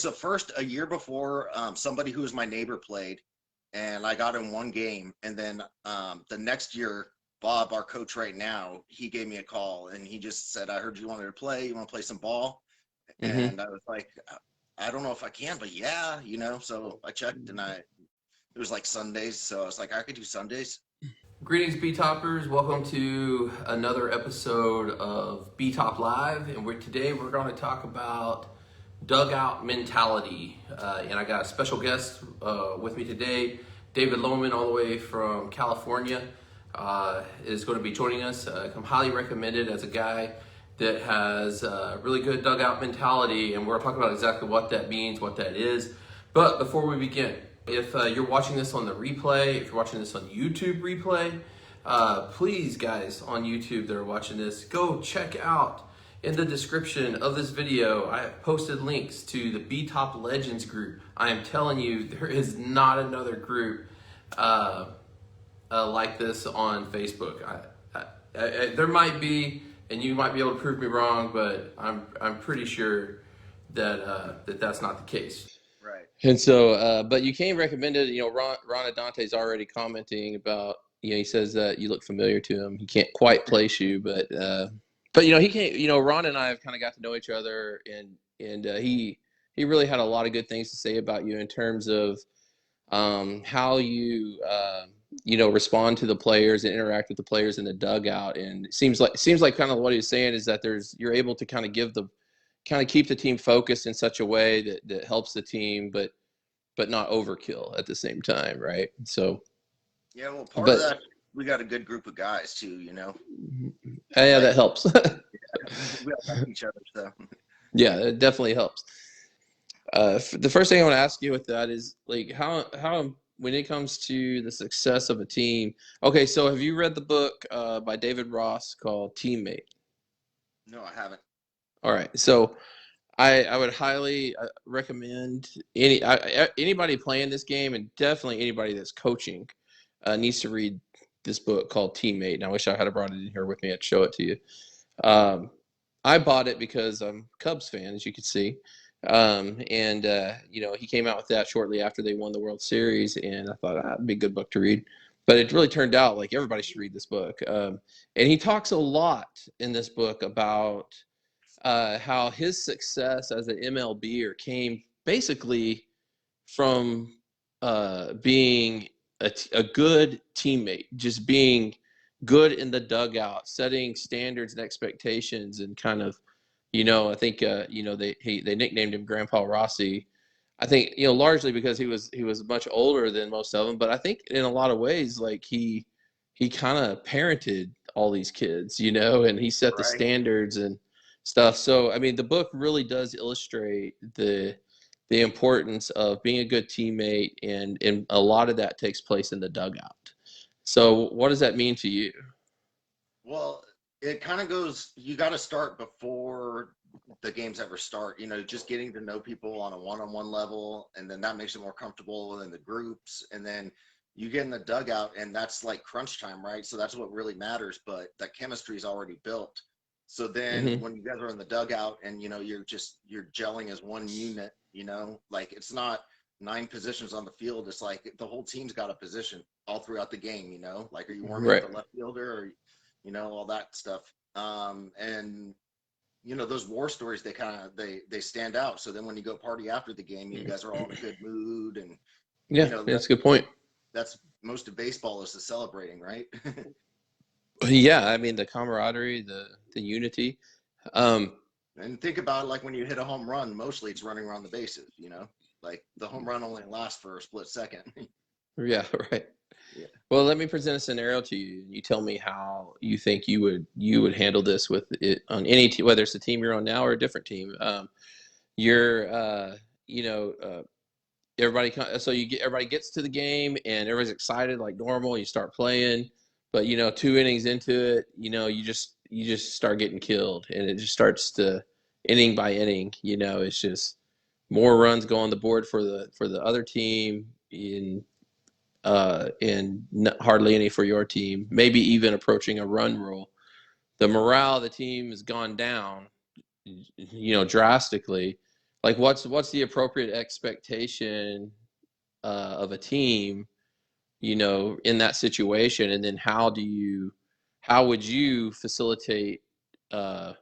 so first, a year before, somebody who was my neighbor played, and I got in one game. And then the next year, Bob, our coach right now, he gave me a call and he just said, I heard you wanted to play. You want to play some ball? Mm-hmm. And I was like, I don't know if I can, but yeah, So I checked and it was like Sundays. So I was like, I could do Sundays. Greetings, B-Toppers. Welcome to another episode of B-Top Live. And today we're going to talk about dugout mentality. And I got a special guest with me today. David Lohman, all the way from California, is going to be joining us. I'm highly recommended as a guy that has really good dugout mentality. And we're talking about exactly what that means, what that is. But before we begin, if you're watching this on the replay, if you're watching this on YouTube replay, please, guys on YouTube that are watching this, go check out in the description of this video. I have posted links to the BTOP Legends group. I am telling you, there is not another group like this on Facebook. There might be, and you might be able to prove me wrong, but I'm pretty sure that that's not the case. Right. And so, but you came recommended. Ron Adante's already commenting about. He says that you look familiar to him. He can't quite place you, but he can't. Ron and I have kind of got to know each other, and he really had a lot of good things to say about you in terms of how you respond to the players and interact with the players in the dugout. And it seems like kind of what he was saying is that you're able to kind of keep the team focused in such a way that helps the team, but not overkill at the same time, right? So Yeah, well, part of that, we got a good group of guys too, Yeah, that helps. We all like each other, so. Yeah, it definitely helps. The first thing I want to ask you with that is like how when it comes to the success of a team. Okay, so have you read the book by David Ross called Teammate? No, I haven't. All right, so I would highly recommend anybody playing this game, and definitely anybody that's coaching needs to read this book called Teammate. And I wish I had brought it in here with me. I'd show it to you. I bought it because I'm a Cubs fan, as you can see. And he came out with that shortly after they won the World Series, and I thought that'd be a good book to read. But it really turned out like everybody should read this book. And he talks a lot in this book about how his success as an MLBer came basically from being a good teammate, just being good in the dugout, setting standards and expectations, and kind of, I think they nicknamed him Grandpa Rossi. I think largely because he was much older than most of them, but I think in a lot of ways like he kind of parented all these kids, and he set the standards and stuff. So I mean, the book really does illustrate the importance of being a good teammate, and a lot of that takes place in the dugout. So what does that mean to you? Well, it kind of goes, you got to start before the games ever start, just getting to know people on a one-on-one level, and then that makes it more comfortable in the groups. And then you get in the dugout, and that's like crunch time, right? So that's what really matters, but that chemistry is already built. So then when you guys are in the dugout and, you're gelling as one unit, like it's not 9 positions on the field. It's like the whole team's got a position all throughout the game, like, are you warming up the left fielder or, all that stuff. And, those war stories, they stand out. So then when you go party after the game, you guys are all in a good mood. And, that's a good point. That's most of baseball is the celebrating, right? Yeah, I mean the camaraderie, the unity. And think about it, like when you hit a home run, mostly it's running around the bases, like the home run only lasts for a split second. Yeah, right. Yeah. Well, let me present a scenario to you. You tell me how you think you would handle this with it on any team, whether it's the team you're on now or a different team. You're, everybody gets to the game and everybody's excited like normal. You start playing, but 2 innings into it, you just start getting killed, and it just starts to inning by inning. It's just more runs go on the board for the other team, and hardly any for your team. Maybe even approaching a run rule. The morale of the team has gone down, drastically. Like what's the appropriate expectation of a team, in that situation, and then how would you uh,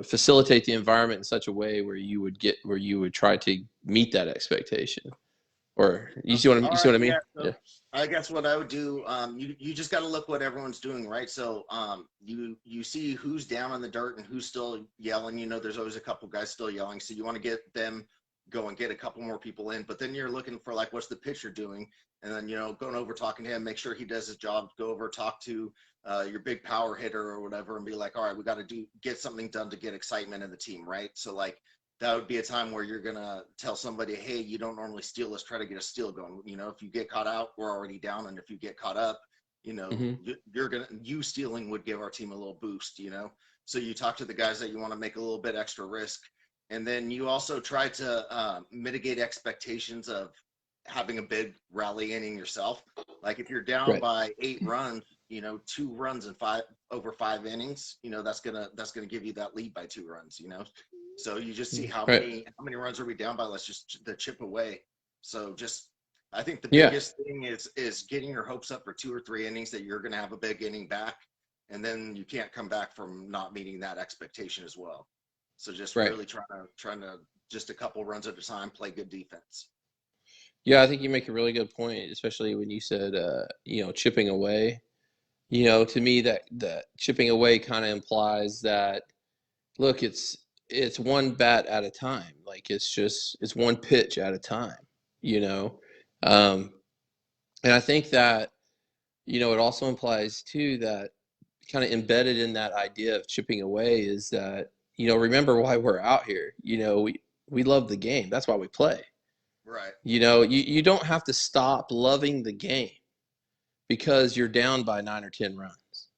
facilitate the environment in such a way where you would try to meet that expectation, or All you see right, what I mean? yeah. So Yeah. I guess what I would do, you just got to look what everyone's doing, right? So you see who's down in the dirt and who's still yelling. There's always a couple guys still yelling, so you want to get them going, get a couple more people in. But then you're looking for like, what's the pitcher doing? And then going over talking to him, make sure he does his job. Go over, talk to your big power hitter or whatever, and be like, all right, we got to get something done to get excitement in the team, right? So like that would be a time where you're gonna tell somebody, hey, you don't normally steal, let's try to get a steal going. If you get caught out, we're already down, and if you get caught up, Hmm. you stealing would give our team a little boost. So you talk to the guys that you want to make a little bit extra risk, and then you also try to mitigate expectations of having a big rally inning yourself. Like if you're down Right. by 8 runs, 2 runs in over 5 innings, that's gonna give you that lead by 2 runs. So you just see how Right. many runs are we down by? Let's just the chip away. So just I think the Yeah. biggest thing is getting your hopes up for 2 or 3 innings that you're going to have a big inning back, and then you can't come back from not meeting that expectation as well. So just Right. really trying to just a couple runs at a time, play good defense. Yeah, I think you make a really good point, especially when you said, chipping away. To me, that chipping away kind of implies that, look, it's one bat at a time. Like it's one pitch at a time. You know, um, and I think that it also implies too that kind of embedded in that idea of chipping away is that remember why we're out here. We love the game. That's why we play. Right. You don't have to stop loving the game because you're down by 9 or 10 runs,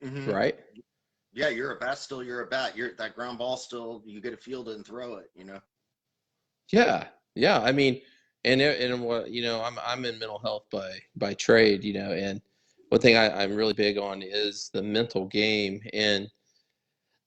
Mm-hmm. right? Yeah, you're a bat. Still, you're a bat. You're that ground ball. Still, you get to field it and throw it. Yeah, yeah. I mean, and what I'm in mental health by trade, and one thing I'm really big on is the mental game, and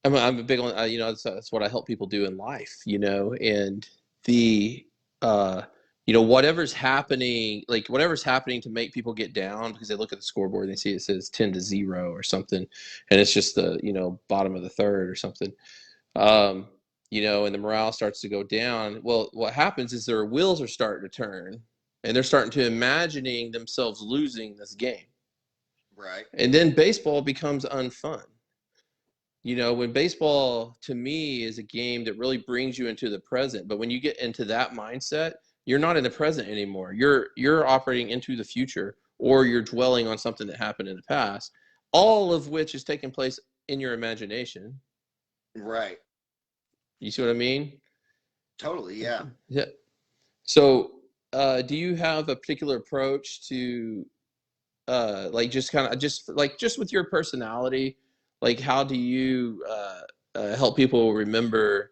I'm a big on that's what I help people do in life, and the uh whatever's happening to make people get down because they look at the scoreboard and they see it says 10-0 or something, and it's just the bottom of the third or something. um, and the morale starts to go down. Well, what happens is their wheels are starting to turn, and they're starting to imagining themselves losing this game, Right. and then baseball becomes unfun. When baseball to me is a game that really brings you into the present, but when you get into that mindset, you're not in the present anymore. You're operating into the future, or you're dwelling on something that happened in the past, all of which is taking place in your imagination. Right. You see what I mean? Totally. Yeah. Yeah. So, do you have a particular approach to, like, just with your personality, like, how do you help people remember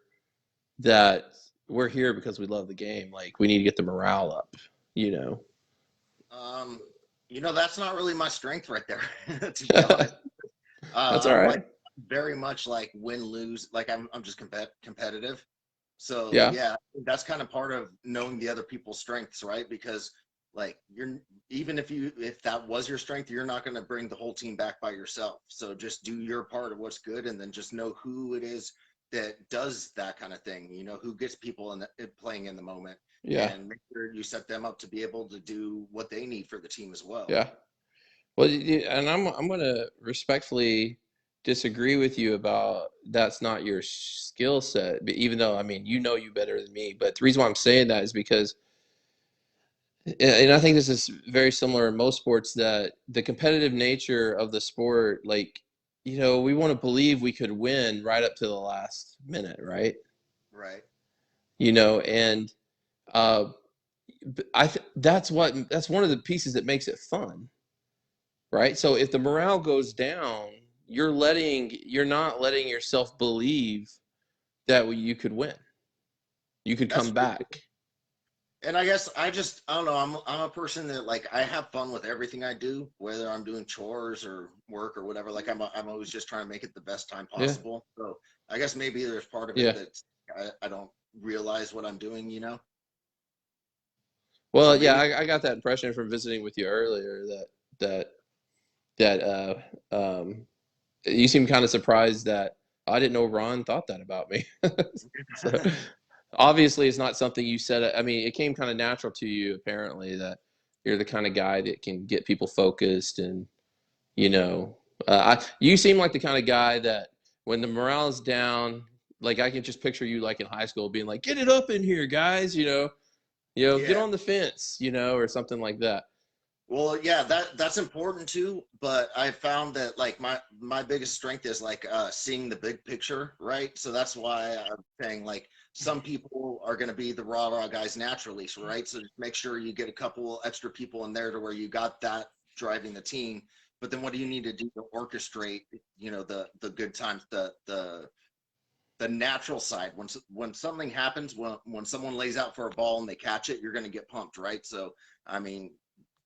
that we're here because we love the game? Like, we need to get the morale up, you know? Um, that's not really my strength right there, to be honest. That's all I'm like right. very much like win lose. Like I'm just competitive. So Yeah. yeah, that's kind of part of knowing the other people's strengths, right? Because like even if that was your strength, you're not going to bring the whole team back by yourself. So just do your part of what's good, and then just know who it is that does that kind of thing. Who gets people playing in the moment, Yeah. and make sure you set them up to be able to do what they need for the team as well. Yeah. Well, and I'm gonna respectfully disagree with you about that's not your skill set, even though I mean you better than me. But the reason why I'm saying that is because, and I think this is very similar in most sports, that the competitive nature of the sport, like, we want to believe we could win right up to the last minute, right? Right. And uh, that's one of the pieces that makes it fun, right? So if the morale goes down, you're not letting yourself believe that you could win. You could That's come true. back. And I guess I don't know. I'm a person that like I have fun with everything I do, whether I'm doing chores or work or whatever. Like I'm always just trying to make it the best time Yeah. possible. So I guess maybe there's part of it Yeah. that I don't realize what I'm doing, you know? So Well, yeah, maybe, I got that impression from visiting with you earlier that that you seem kind of surprised that I didn't know Ron thought that about me. So obviously, it's not something you said. I mean, it came kind of natural to you, apparently, that you're the kind of guy that can get people focused. And, you know, you seem like the kind of guy that when the morale's down, like I can just picture you like in high school being like, get it up in here, guys, get yeah. on the fence, or something like that. Well, yeah, that's important too, but I found that like my biggest strength is like seeing the big picture, right? So that's why I'm saying like some people are going to be the rah-rah guys naturally, so, right? So just make sure you get a couple extra people in there to where you got that driving the team. But then what do you need to do to orchestrate, the good times, the natural side when something happens, when someone lays out for a ball and they catch it, you're going to get pumped, right? So I mean,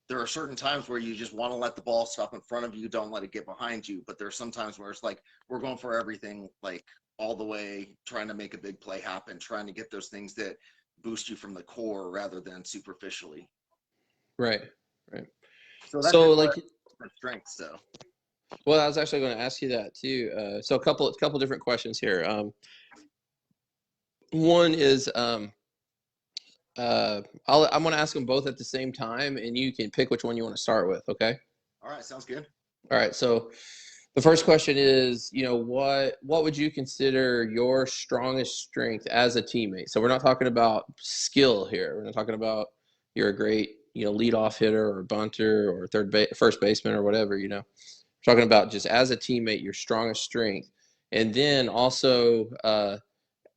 there are certain times where you just want to let the ball stop in front of you, don't let it get behind you. But there's sometimes where it's like we're going for everything, like all the way, trying to make a big play happen, trying to get those things that boost you from the core rather than superficially. Right, right. So that's So, really like, what my strength. So well, I was actually going to ask you that too. So, a couple different questions here. One is, I'm going to ask them both at the same time, and you can pick which one you want to start with. Okay. all right, sounds good. All right. So, the first question is, what would you consider your strongest strength as a teammate? So we're not talking about skill here. We're not talking about you're a great, leadoff hitter or bunter or first baseman or whatever. We're talking about just as a teammate, your strongest strength, and then also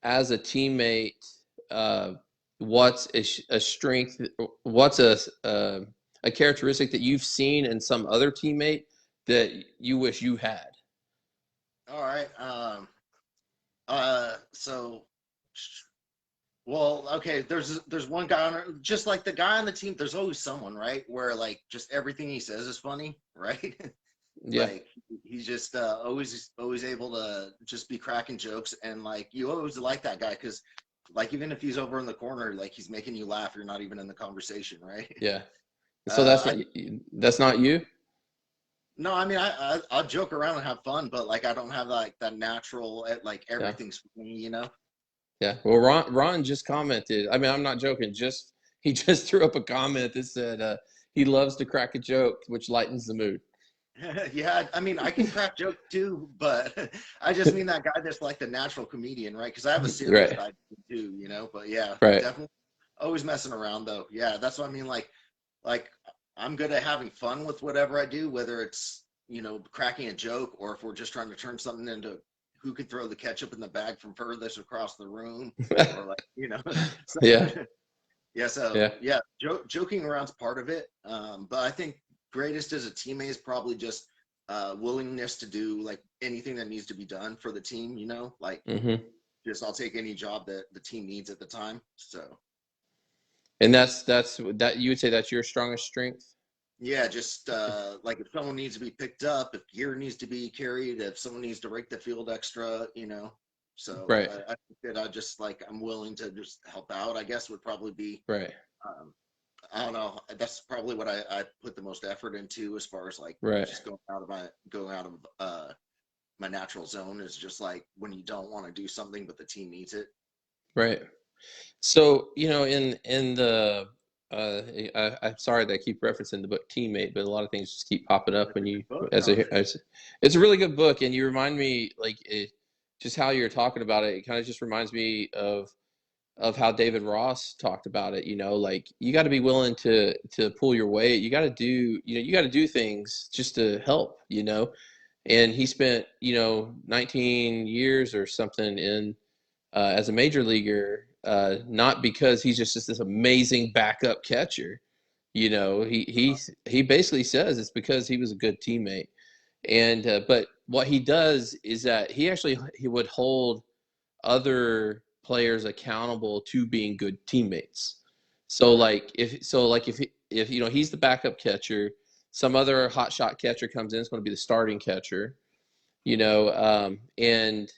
as a teammate, uh, what's a strength? What's a characteristic that you've seen in some other teammate that you wish you had? All right. So, well, okay. There's one guy just like the guy on the team. There's always someone, right? Where like just everything he says is funny, right? Yeah. Like he's just always able to just be cracking jokes, and like you always like that guy because like even if he's over in the corner, like he's making you laugh, you're not even in the conversation, right? Yeah. So that's I not that's not you? no, I mean I'll joke around and have fun, but like I don't have like that natural like Yeah. everything's funny. Yeah. Well, Ron just commented. I mean, I'm not joking. He just threw up a comment that said he loves to crack a joke, which lightens the mood. Yeah, I mean I can crack jokes too, but I just mean that guy that's like the natural comedian, right? Because I have a serious Right. side too. But yeah, Right. definitely always messing around though. Yeah, that's what I mean. Like I'm good at having fun with whatever I do, whether it's cracking a joke or if we're just trying to turn something into who could throw the ketchup in the bag from furthest across the room, or like so, Yeah. yeah. So Yeah. yeah, joking around's part of it. But I think greatest as a teammate is probably just willingness to do like anything that needs to be done for the team. Like Hmm. just I'll take any job that the team needs at the time. So. And that's that you would say that's your strongest strength? Yeah, just like if someone needs to be picked up, if gear needs to be carried, if someone needs to rake the field extra. So Right. I think that I just like I'm willing to just help out. I guess would probably be Right. um, I don't know. That's probably what I put the most effort into as far as like Right. just going out of my natural zone is just like when you don't want to do something but the team needs it. Right. So, in the I'm sorry that I keep referencing the book Teammate, but a lot of things just keep popping up That's when a you good book, as huh? a as it's a really good book, and you remind me like just how you're talking about it. It kind of just reminds me of how David Ross talked about it. Like you got to be willing to pull your weight. You got to do things just to help. And he spent 19 years or something in as a major leaguer, not because he's just this amazing backup catcher. He basically says it's because he was a good teammate. And but what he does is that he would hold other players accountable to being good teammates. So Okay. if he's the backup catcher, some other hot shot catcher comes in, it's going to be the starting catcher. And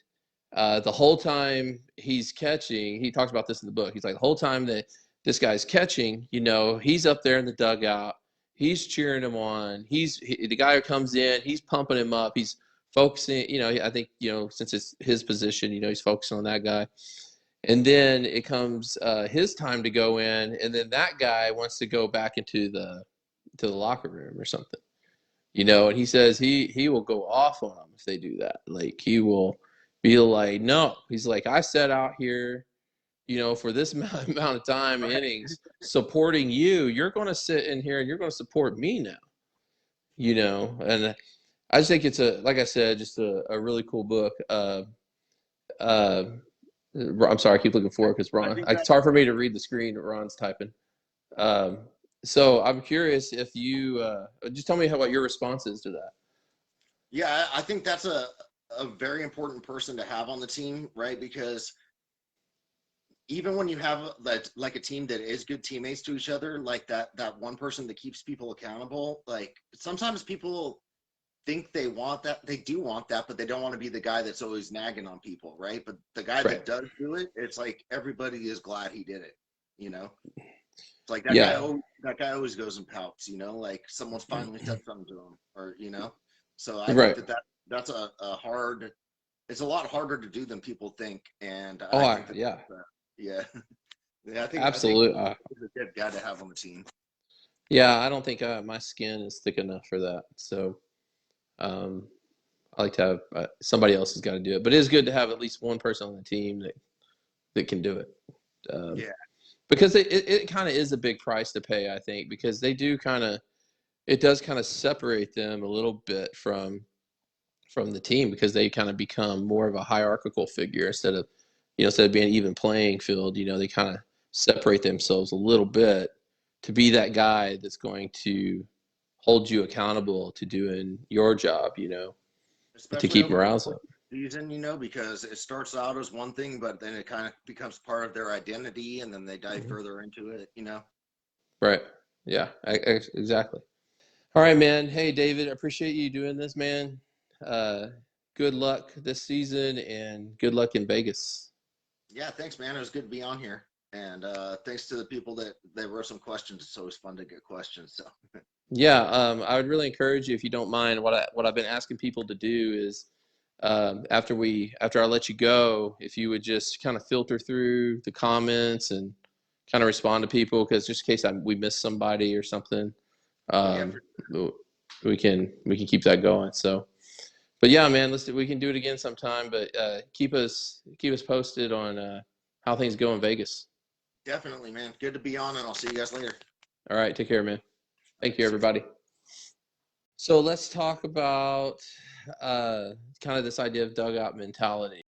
the whole time he's catching, he talks about this in the book. He's like, the whole time that this guy's catching, he's up there in the dugout. He's cheering him on. The guy who comes in, he's pumping him up. He's focusing, I think, since it's his position, he's focusing on that guy. And then it comes his time to go in, and then that guy wants to go back into the locker room or something. And he says he will go off on them if they do that. Like, he will be like, no. He's like, I set out here, for this amount of time, innings, supporting you. You're going to sit in here and you're going to support me now. And I just think it's like I said, just a really cool book. I'm sorry, I keep looking forward because Ron. It's hard for me to read the screen that Ron's typing. So I'm curious if you just tell me what your response is to that. Yeah, I think that's a very important person to have on the team, right? Because even when you have like a team that is good teammates to each other, like that one person that keeps people accountable, like sometimes people think they want that, they do want that, but they don't want to be the guy that's always nagging on people, right? But the guy that does do it, it's like everybody is glad he did it, It's like that guy always goes and pouts, like someone's finally said something to him, or So I think that's a hard. It's a lot harder to do than people think, and I think yeah, I think absolutely. I think he's a good guy to have on the team. Yeah, I don't think my skin is thick enough for that, so I like to have somebody else has got to do it. But it is good to have at least one person on the team that can do it. Because it kind of is a big price to pay, I think, because they do it does kind of separate them a little bit from the team, because they kind of become more of a hierarchical figure instead of being an even playing field. They kind of separate themselves a little bit to be that guy that's going to hold you accountable to doing your job, Especially to keep morale up. Season, because it starts out as one thing, but then it kind of becomes part of their identity, and then they dive further into it, Right. Yeah, exactly. All right, man. Hey, David, I appreciate you doing this, man. Good luck this season, and good luck in Vegas. Yeah, thanks, man. It was good to be on here. And thanks to the people that wrote some questions. It's always fun to get questions. So yeah, I would really encourage you, if you don't mind, what I've been asking people to do is after I let you go, if you would just kind of filter through the comments and kind of respond to people, because just in case we miss somebody or something, we can keep that going. So, but yeah, man, we can do it again sometime. But keep us posted on how things go in Vegas. Definitely, man. Good to be on, and I'll see you guys later. All right, take care, man. Thank you, everybody. So let's talk about kind of this idea of dugout mentality.